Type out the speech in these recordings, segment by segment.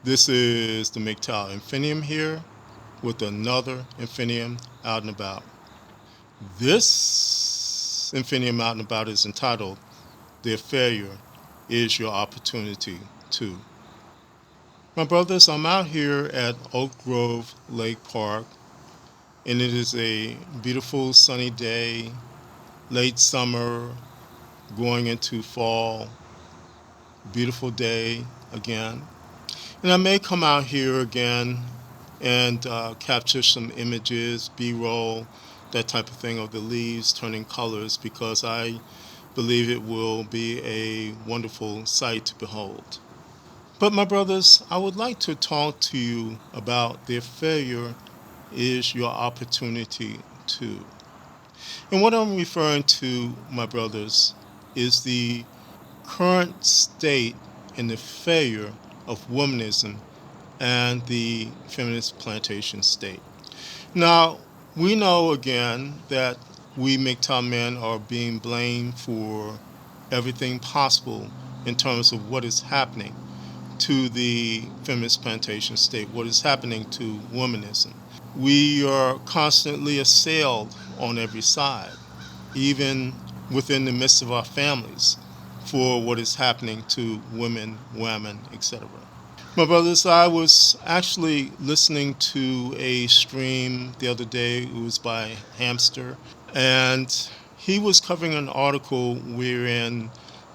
This is the MGTOW Infinium with another Infinium out and about. This Infinium out and about is entitled, "Their Failure is Your Opportunity Too." My brothers, I'm out here at Oak Grove Lake Park, and it is a beautiful sunny day, late summer, going into fall. Beautiful day again. And I may come out here again and capture some images, B-roll, that type of thing of the leaves turning colors, because I believe it will be a wonderful sight to behold. But my brothers, I would like to talk to you about their failure is your opportunity too. And what I'm referring to, my brothers, is the current state and the failure of womanism and the feminist plantation state. Now, we know again that we MGTOW men are being blamed for everything possible in terms of what is happening to the feminist plantation state, what is happening to womanism. We are constantly assailed on every side, even within the midst of our families, for what is happening to women, etc. My brothers, I was actually listening to a stream the other day. It was by Hamster, and he was covering an article wherein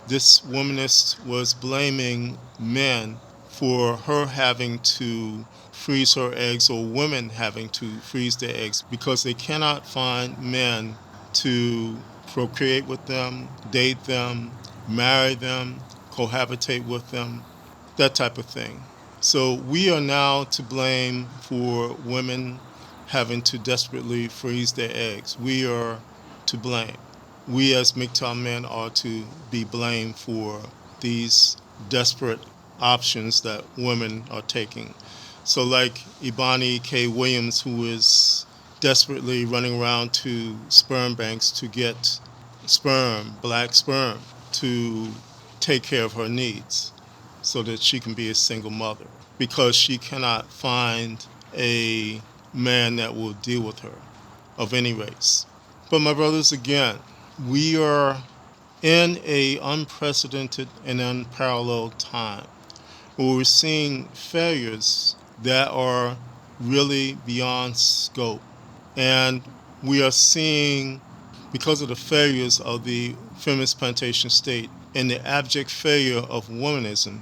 this womanist was blaming men for her having to freeze her eggs, or women having to freeze their eggs, because they cannot find men to procreate with them, date them, marry them, cohabitate with them, that type of thing. So we are now to blame for women having to desperately freeze their eggs. We are to blame. We as MGTOW men are to be blamed for these desperate options that women are taking. So like Ibani K. Williams, who is desperately running around to sperm banks to get sperm, black sperm, to take care of her needs so that she can be a single mother, because she cannot find a man that will deal with her of any race. But my brothers, again, we are in a unprecedented and unparalleled time where we're seeing failures that are really beyond scope. And we are seeing, because of the failures of the feminist plantation state and the abject failure of womanism,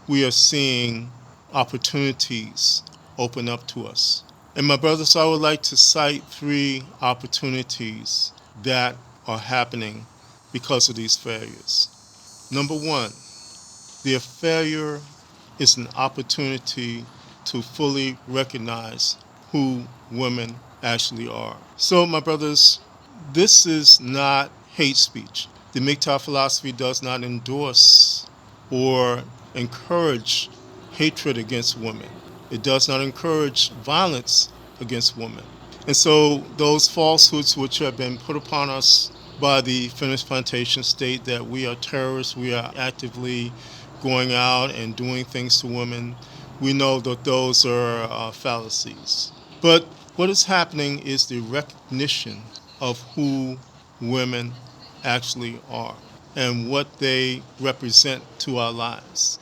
we are seeing opportunities open up to us. And my brothers, I would like to cite 3 opportunities that are happening because of these failures. Number 1, their failure is an opportunity to fully recognize who women actually are. So, my brothers, this is not hate speech. The MGTOW philosophy does not endorse or encourage hatred against women. It does not encourage violence against women. And so those falsehoods which have been put upon us by the feminist plantation state, that we are terrorists, we are actively going out and doing things to women, we know that those are fallacies. But what is happening is the recognition of who women actually are and what they represent to our lives.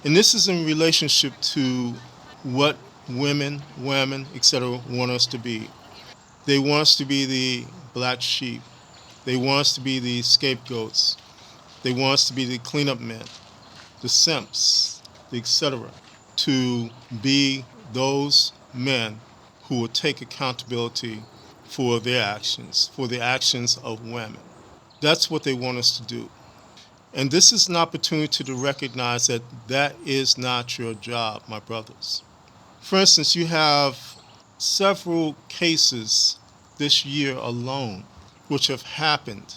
And this is in relationship to what women, etc. want us to be. They want us to be the black sheep. They want us to be the scapegoats. They want us to be the cleanup men, the simps, etc. To be those men who will take accountability for their actions, for the actions of women. That's what they want us to do. And this is an opportunity to recognize that that is not your job, my brothers. For instance, you have several cases this year alone which have happened,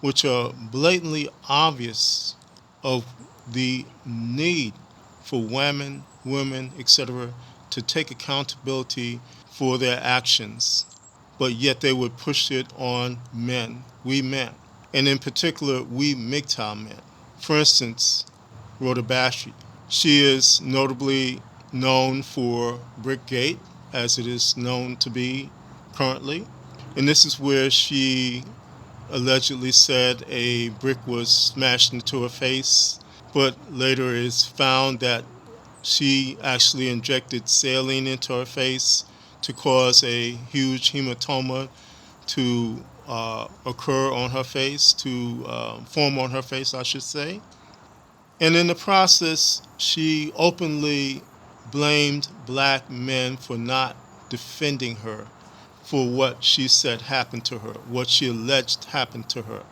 which are blatantly obvious of the need for women, etc., to take accountability for their actions, but yet they would push it on men, we men, and in particular, we MGTOW men. For instance, Rhoda Bashir. She is notably known for Brickgate, as it is known to be currently. And this is where she allegedly said a brick was smashed into her face, but later it's found that she actually injected saline into her face to cause a huge hematoma to occur on her face, to form on her face, I should say. And in the process, she openly blamed black men for not defending her for what she said happened to her, what she alleged happened to her.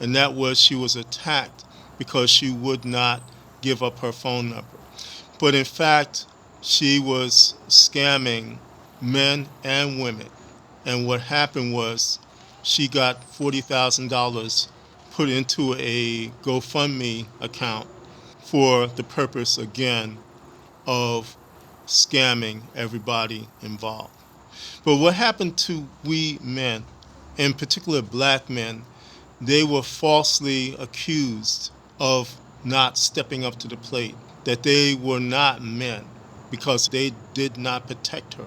And that was she was attacked because she would not give up her phone number. But in fact, she was scamming men and women. And what happened was she got $40,000 put into a GoFundMe account for the purpose, again, of scamming everybody involved. But what happened to we men, in particular black men, they were falsely accused of not stepping up to the plate, that they were not men because they did not protect her.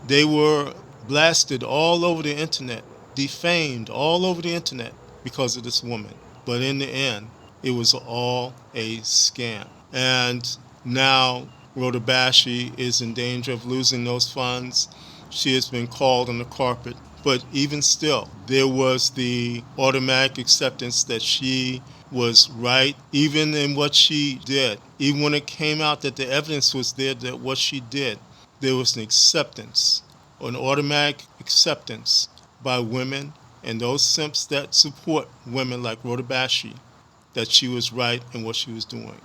They were blasted all over the internet, defamed all over the internet because of this woman. But in the end, it was all a scam. And now Rhoda Bashie is in danger of losing those funds. She has been called on the carpet. But even still, there was the automatic acceptance that she was right, even in what she did. Even when it came out that the evidence was there that what she did, there was an acceptance, an automatic acceptance by women and those simps that support women like Rhoda Bashie that she was right in what she was doing.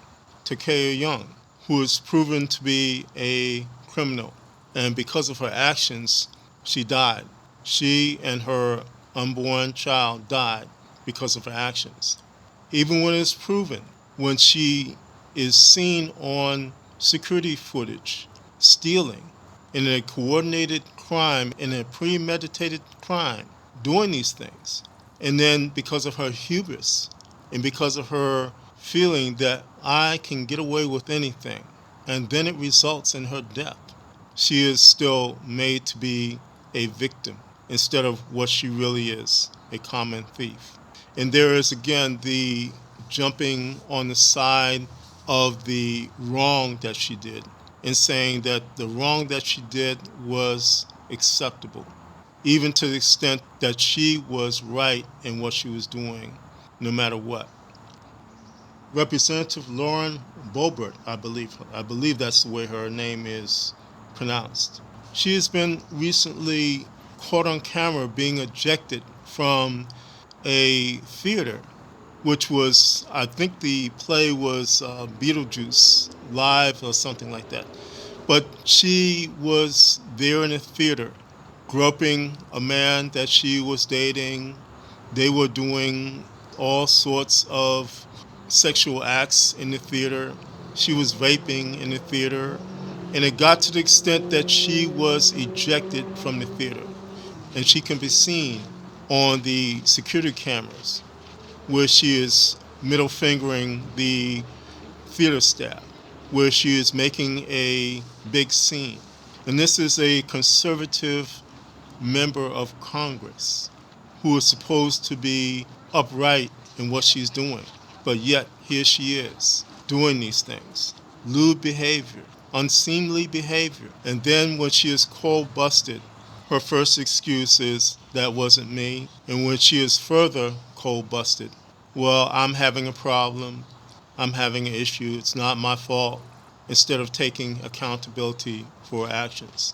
Takeo Young, who is proven to be a criminal, and because of her actions, she died. She and her unborn child died because of her actions. Even when it's proven, when she is seen on security footage stealing in a coordinated crime, in a premeditated crime, doing these things, and then because of her hubris and because of her feeling that I can get away with anything, and then it results in her death, she is still made to be a victim instead of what she really is, a common thief. And there is again the jumping on the side of the wrong that she did and saying that the wrong that she did was acceptable, even to the extent that she was right in what she was doing, no matter what. Representative Lauren Boebert, I believe that's the way her name is pronounced. She has been recently caught on camera being ejected from a theater, which was, I think the play was Beetlejuice Live or something like that. But she was there in a theater, groping a man that she was dating. They were doing all sorts of sexual acts in the theater. She was vaping in the theater. And it got to the extent that she was ejected from the theater. And she can be seen on the security cameras where she is middle fingering the theater staff, where she is making a big scene. And this is a conservative member of Congress who is supposed to be upright in what she's doing. But yet, here she is doing these things. Lewd behavior, unseemly behavior. And then when she is cold busted, her first excuse is, that wasn't me. And when she is further cold busted, well, I'm having a problem. I'm having an issue. It's not my fault. Instead of taking accountability for her actions.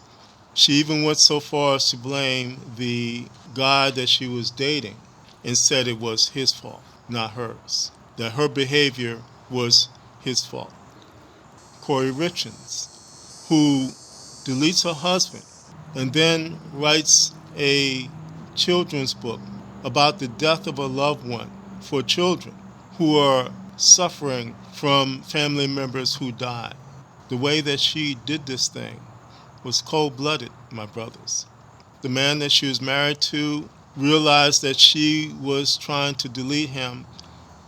She even went so far as to blame the guy that she was dating and said it was his fault, not hers. That her behavior was his fault. Corey Richards, who deletes her husband and then writes a children's book about the death of a loved one for children who are suffering from family members who died. The way that she did this thing was cold-blooded, my brothers. The man that she was married to realized that she was trying to delete him,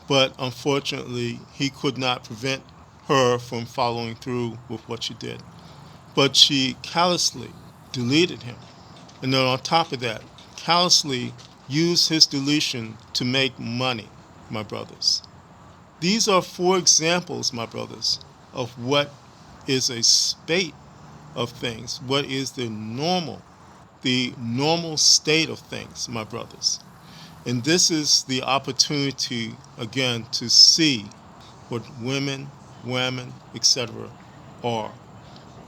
but unfortunately he could not prevent her from following through with what she did. But she callously deleted him. And then on top of that, callously used his deletion to make money, my brothers. These are 4 examples, my brothers, of what is a spate of things, what is the normal state of things, my brothers. And this is the opportunity, again, to see what women, etc. are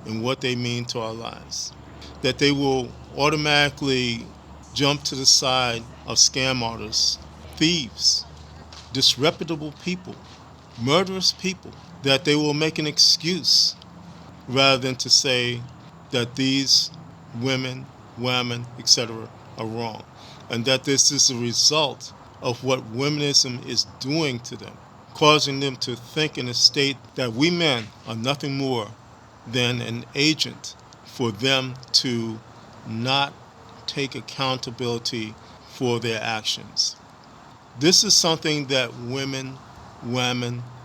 and what they mean to our lives. That they will automatically jump to the side of scam artists, thieves, disreputable people, murderous people, that they will make an excuse rather than to say that these women, etc. are wrong, and that this is a result of what womanism is doing to them, causing them to think in a state that we men are nothing more than an agent for them to not take accountability for their actions. This is something that women,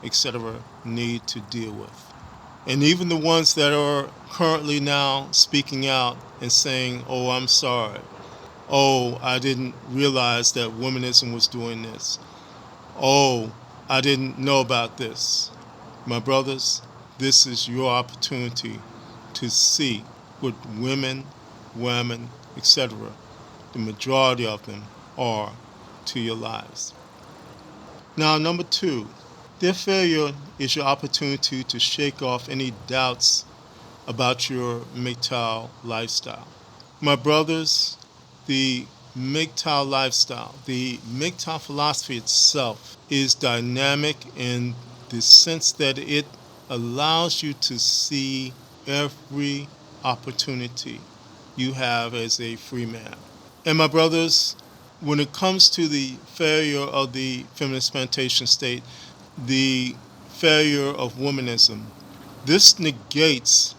etc. need to deal with. And even the ones that are currently now speaking out and saying, oh, I'm sorry. Oh, I didn't realize that womanism was doing this. Oh, I didn't know about this. My brothers, this is your opportunity to see what women, etc., the majority of them are to your lives. Now, number 2, their failure is your opportunity to shake off any doubts about your MGTOW lifestyle. My brothers, the MGTOW lifestyle, the MGTOW philosophy itself is dynamic in the sense that it allows you to see every opportunity you have as a free man. And my brothers, when it comes to the failure of the feminist plantation state, the failure of womanism, this negates,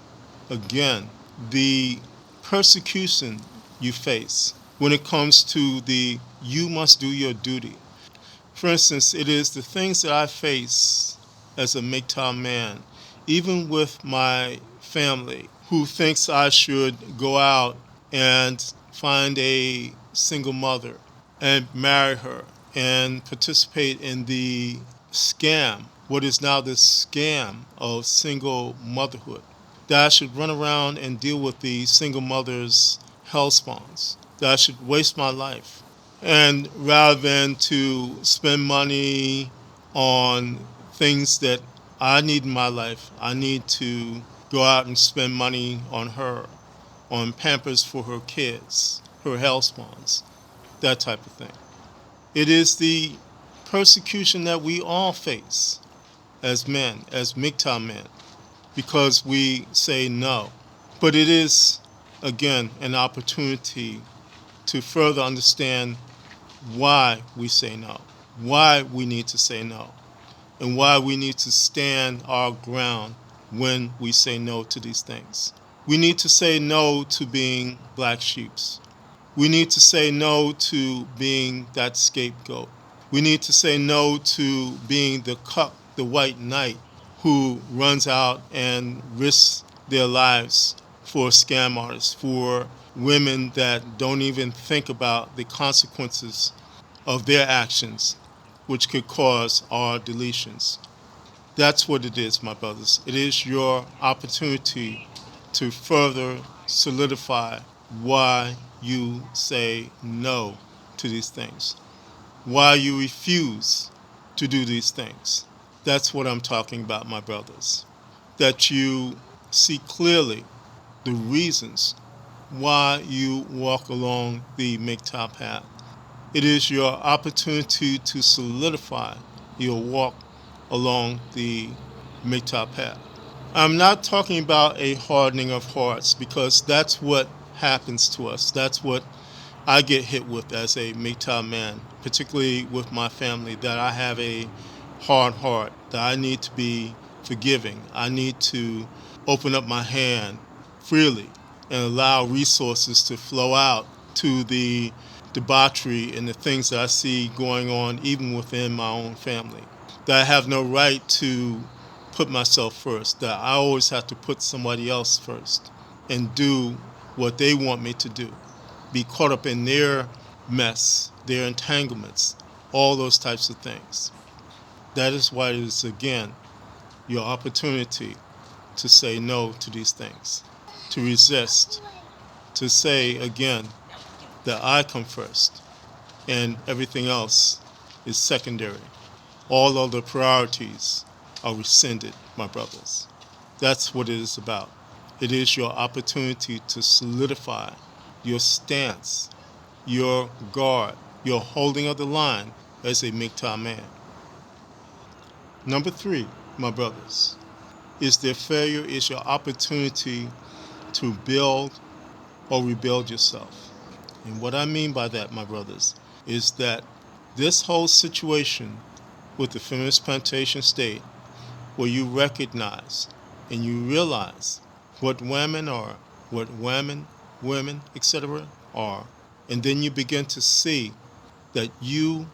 again, the persecution you face when it comes to the you must do your duty. For instance, it is the things that I face as a MGTOW man, even with my family, who thinks I should go out and find a single mother and marry her and participate in the scam, what is now the scam of single motherhood. That I should run around and deal with the single mother's hellspawns. That I should waste my life. And rather than to spend money on things that I need in my life, I need to go out and spend money on her, on Pampers for her kids, her hellspawns, that type of thing. It is the persecution that we all face as men, as MGTOW men, because we say no. But it is, again, an opportunity to further understand why we say no, why we need to say no, and why we need to stand our ground when we say no to these things. We need to say no to being black sheeps. We need to say no to being that scapegoat. We need to say no to being the cuck, the white knight, who runs out and risks their lives for scam artists, for women that don't even think about the consequences of their actions, which could cause our deletions. That's what it is, my brothers. It is your opportunity to further solidify why you say no to these things, why you refuse to do these things. That's what I'm talking about, my brothers. That you see clearly the reasons why you walk along the MGTOW path. It is your opportunity to solidify your walk along the MGTOW path. I'm not talking about a hardening of hearts, because that's what happens to us. That's what I get hit with as a MGTOW man, particularly with my family, that I have a hard heart, that I need to be forgiving. I need to open up my hand freely and allow resources to flow out to the debauchery and the things that I see going on even within my own family. That I have no right to put myself first, that I always have to put somebody else first and do what they want me to do, be caught up in their mess, their entanglements, all those types of things. That is why it is, again, your opportunity to say no to these things, to resist, to say, again, that I come first and everything else is secondary. All other priorities are rescinded, my brothers. That's what it is about. It is your opportunity to solidify your stance, your guard, your holding of the line as a MGTOW man. Number 3, my brothers, is their failure is your opportunity to build or rebuild yourself. And what I mean by that, my brothers, is that this whole situation with the feminist plantation state, where you recognize and you realize what women are, what women, etc. are, and then you begin to see that you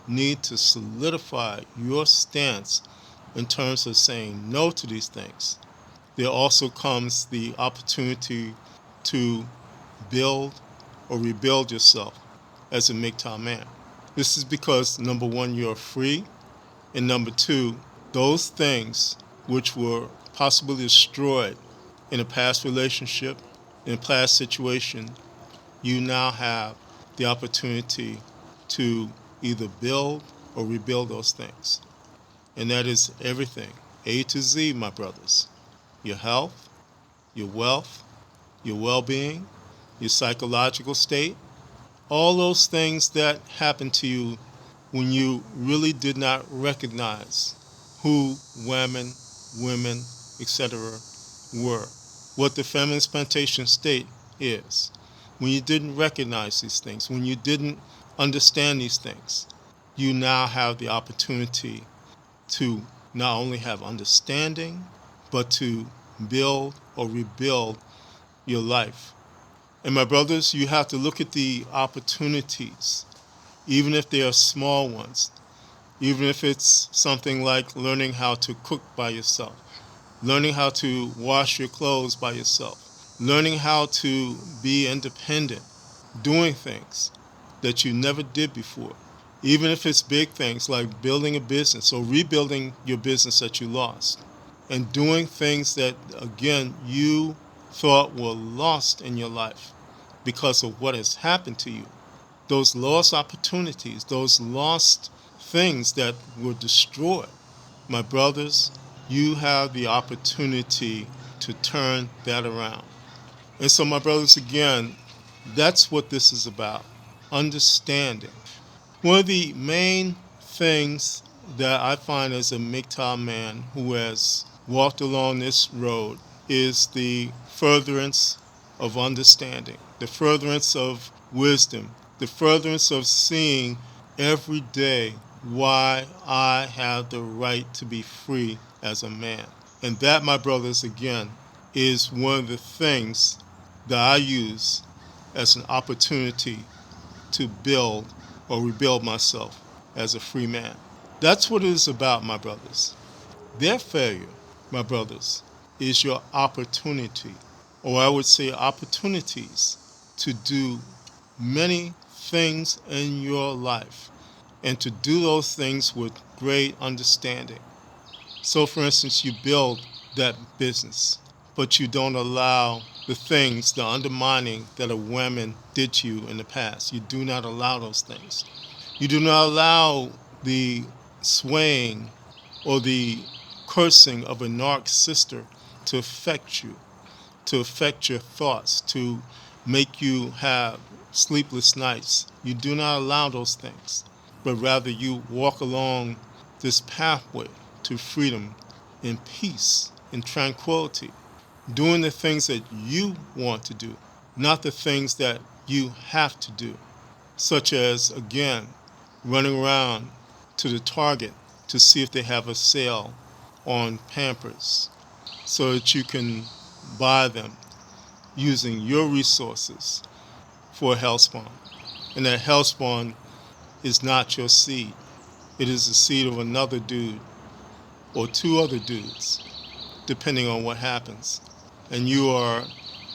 need to solidify your stance in terms of saying no to these things. There also comes the opportunity to build or rebuild yourself as a MGTOW man. This is because, number 1, you're free, and number 2, those things which were possibly destroyed in a past relationship, in a past situation, you now have the opportunity to either build or rebuild those things. And that is everything, A to Z, my brothers. Your health, your wealth, your well-being, your psychological state, all those things that happened to you when you really did not recognize who women, etc. were, what the feminist plantation state is. When you didn't recognize these things, when you didn't understand these things, you now have the opportunity to not only have understanding, but to build or rebuild your life. And my brothers, you have to look at the opportunities, even if they are small ones, even if it's something like learning how to cook by yourself, learning how to wash your clothes by yourself, learning how to be independent, doing things that you never did before, even if it's big things like building a business or rebuilding your business that you lost, and doing things that, again, you thought were lost in your life because of what has happened to you. Those lost opportunities, those lost things that were destroyed. My brothers, you have the opportunity to turn that around. And so, my brothers, again, that's what this is about, understanding. One of the main things that I find as a MGTOW man who has walked along this road is the furtherance of understanding, the furtherance of wisdom, the furtherance of seeing every day why I have the right to be free as a man. And that, my brothers, again, is one of the things that I use as an opportunity to build or rebuild myself as a free man. That's what it is about, my brothers. Their failure, my brothers, is your opportunity, or I would say opportunities, to do many things in your life and to do those things with great understanding. So, for instance, you build that business, but you don't allow the things, the undermining that a woman did to you in the past. You do not allow those things. You do not allow the swaying or the cursing of a narc sister to affect you, to affect your thoughts, to make you have sleepless nights. You do not allow those things, but rather you walk along this pathway to freedom in peace, in tranquility, doing the things that you want to do, not the things that you have to do, such as, again, running around to the Target to see if they have a sale on Pampers so that you can buy them using your resources for a health spawn. And that health spawn is not your seed. It is the seed of another dude or two other dudes, depending on what happens. And you are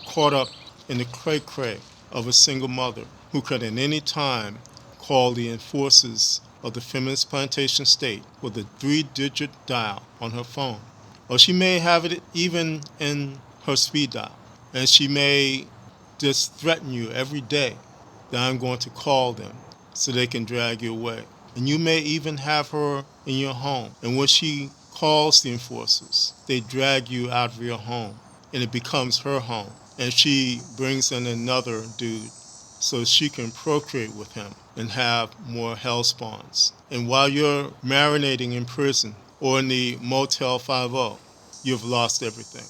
caught up in the cray-cray of a single mother who could at any time call the enforcers of the feminist plantation state with a 3-digit dial on her phone. Or she may have it even in her speed dial. And she may just threaten you every day that I'm going to call them so they can drag you away. And you may even have her in your home. And when she calls the enforcers, they drag you out of your home. And it becomes her home. And she brings in another dude so she can procreate with him and have more hell spawns. And while you're marinating in prison or in the Motel 50, you've lost everything.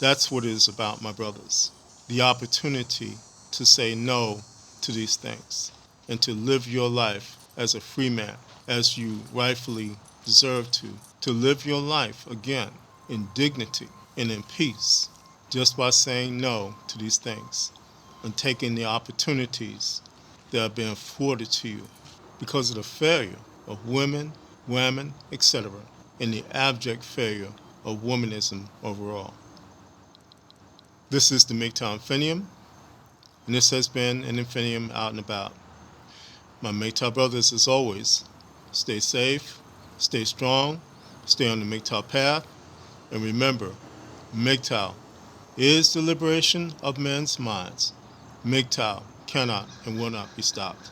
That's what it is about, my brothers. The opportunity to say no to these things and to live your life as a free man, as you rightfully deserve to live your life again in dignity and in peace, just by saying no to these things and taking the opportunities that are being afforded to you because of the failure of women, etc., and the abject failure of womanism overall. This is the MGTOW Infinium, and this has been an Infinium out and about. My MGTOW brothers, as always, stay safe, stay strong, stay on the MGTOW path, and remember, MGTOW is the liberation of men's minds. MGTOW cannot and will not be stopped.